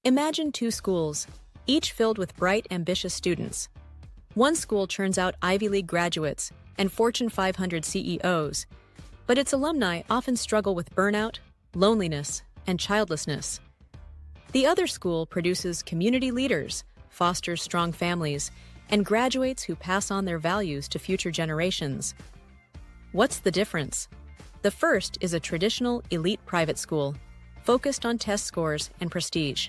Imagine two schools, each filled with bright, ambitious students. One school churns out Ivy League graduates and Fortune 500 CEOs, but its alumni often struggle with burnout, loneliness, and childlessness. The other school produces community leaders, fosters strong families, and graduates who pass on their values to future generations. What's the difference? The first is a traditional elite private school, focused on test scores and prestige.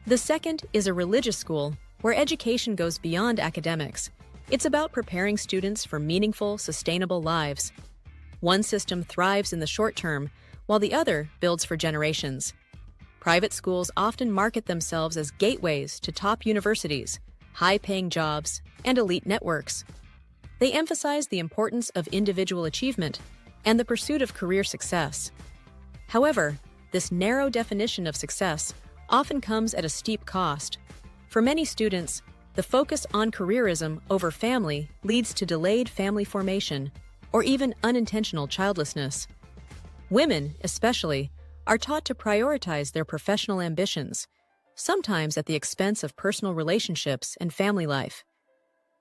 The second is a religious school where education goes beyond academics. It's about preparing students for meaningful, sustainable lives. One system thrives in the short term, while the other builds for generations. Private schools often market themselves as gateways to top universities, high-paying jobs, and elite networks. They emphasize the importance of individual achievement and the pursuit of career success. However, this narrow definition of success often comes at a steep cost. For many students, the focus on careerism over family leads to delayed family formation or even unintentional childlessness. Women, especially, are taught to prioritize their professional ambitions, sometimes at the expense of personal relationships and family life.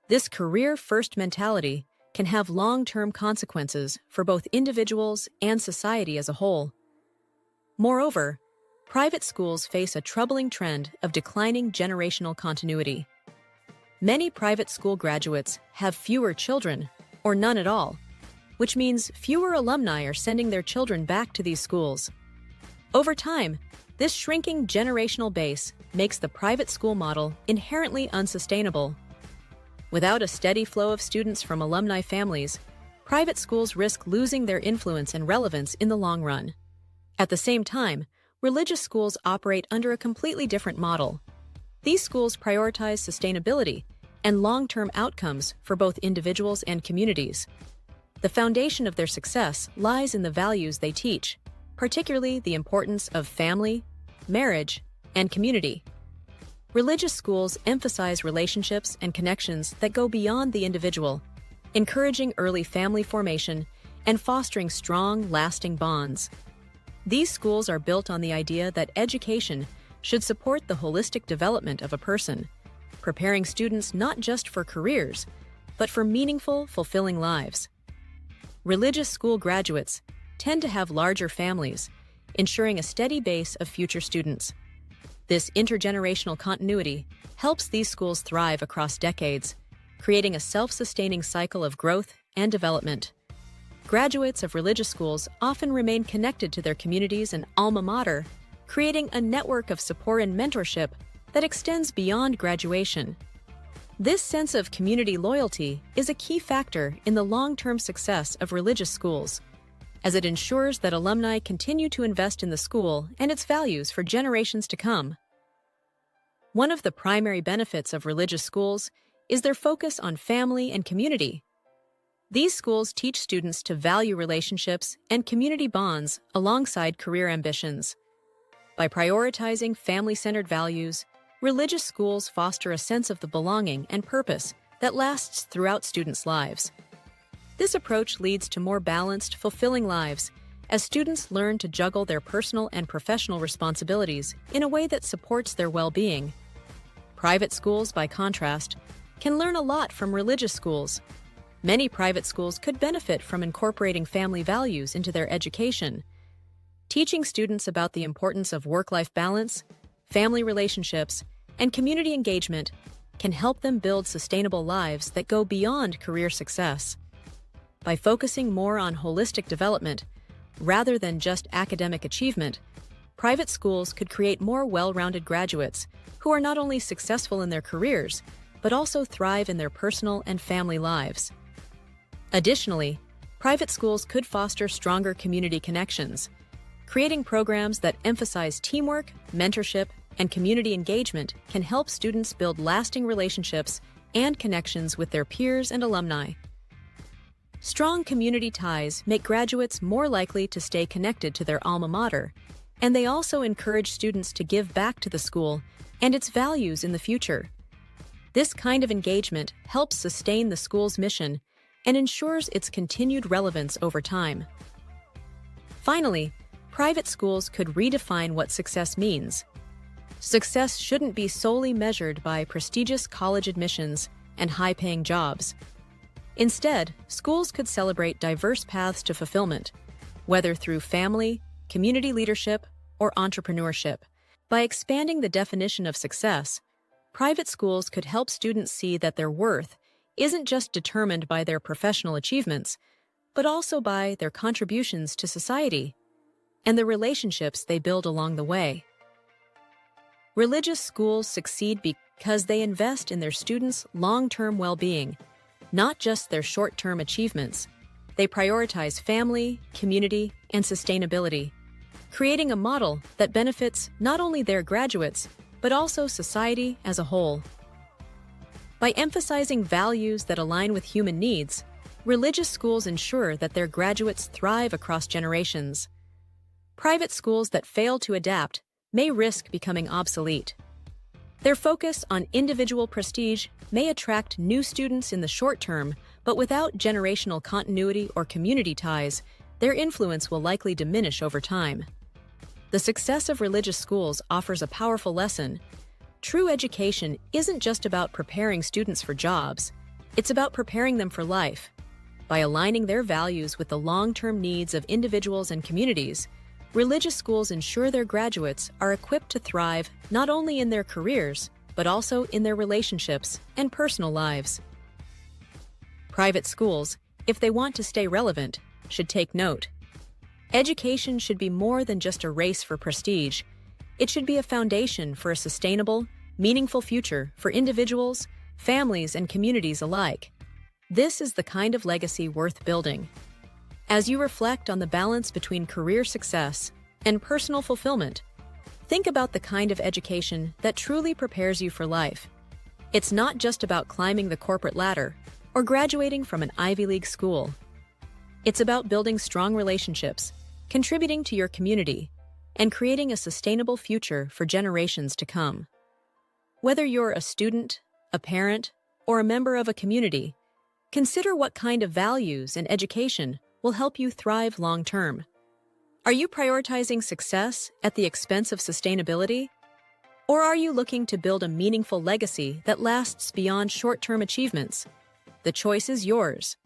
This career-first mentality can have long-term consequences for both individuals and society as a whole. Moreover, private schools face a troubling trend of declining generational continuity. Many private school graduates have fewer children, or none at all, which means fewer alumni are sending their children back to these schools. Over time, this shrinking generational base makes the private school model inherently unsustainable. Without a steady flow of students from alumni families, private schools risk losing their influence and relevance in the long run. At the same time, religious schools operate under a completely different model. These schools prioritize sustainability and long-term outcomes for both individuals and communities. The foundation of their success lies in the values they teach, particularly the importance of family, marriage, and community. Religious schools emphasize relationships and connections that go beyond the individual, encouraging early family formation and fostering strong, lasting bonds. These schools are built on the idea that education should support the holistic development of a person, preparing students not just for careers, but for meaningful, fulfilling lives. Religious school graduates tend to have larger families, ensuring a steady base of future students. This intergenerational continuity helps these schools thrive across decades, creating a self-sustaining cycle of growth and development. Graduates of religious schools often remain connected to their communities and alma mater, creating a network of support and mentorship that extends beyond graduation. This sense of community loyalty is a key factor in the long-term success of religious schools, as it ensures that alumni continue to invest in the school and its values for generations to come. One of the primary benefits of religious schools is their focus on family and community. These schools teach students to value relationships and community bonds alongside career ambitions. By prioritizing family-centered values, religious schools foster a sense of the belonging and purpose that lasts throughout students' lives. This approach leads to more balanced, fulfilling lives as students learn to juggle their personal and professional responsibilities in a way that supports their well-being. Private schools, by contrast, can learn a lot from religious schools. Many private schools could benefit from incorporating family values into their education. Teaching students about the importance of work-life balance, family relationships, and community engagement can help them build sustainable lives that go beyond career success. By focusing more on holistic development, rather than just academic achievement, private schools could create more well-rounded graduates who are not only successful in their careers, but also thrive in their personal and family lives. Additionally, private schools could foster stronger community connections. Creating programs that emphasize teamwork, mentorship, and community engagement can help students build lasting relationships and connections with their peers and alumni. Strong community ties make graduates more likely to stay connected to their alma mater, and they also encourage students to give back to the school and its values in the future. This kind of engagement helps sustain the school's mission and ensures its continued relevance over time. Finally, private schools could redefine what success means. Success shouldn't be solely measured by prestigious college admissions and high-paying jobs. Instead, schools could celebrate diverse paths to fulfillment, whether through family, community leadership, or entrepreneurship. By expanding the definition of success, private schools could help students see that their worth isn't just determined by their professional achievements, but also by their contributions to society and the relationships they build along the way. Religious schools succeed because they invest in their students' long-term well-being, not just their short-term achievements. They prioritize family, community, and sustainability, creating a model that benefits not only their graduates, but also society as a whole. By emphasizing values that align with human needs, religious schools ensure that their graduates thrive across generations. Private schools that fail to adapt may risk becoming obsolete. Their focus on individual prestige may attract new students in the short term, but without generational continuity or community ties, their influence will likely diminish over time. The success of religious schools offers a powerful lesson. True education isn't just about preparing students for jobs, it's about preparing them for life. By aligning their values with the long-term needs of individuals and communities, religious schools ensure their graduates are equipped to thrive not only in their careers, but also in their relationships and personal lives. Private schools, if they want to stay relevant, should take note. Education should be more than just a race for prestige. It should be a foundation for a sustainable, meaningful future for individuals, families, and communities alike. This is the kind of legacy worth building. As you reflect on the balance between career success and personal fulfillment, think about the kind of education that truly prepares you for life. It's not just about climbing the corporate ladder or graduating from an Ivy League school. It's about building strong relationships, contributing to your community, and creating a sustainable future for generations to come. Whether you're a student, a parent, or a member of a community, consider what kind of values and education will help you thrive long-term. Are you prioritizing success at the expense of sustainability? Or are you looking to build a meaningful legacy that lasts beyond short-term achievements? The choice is yours.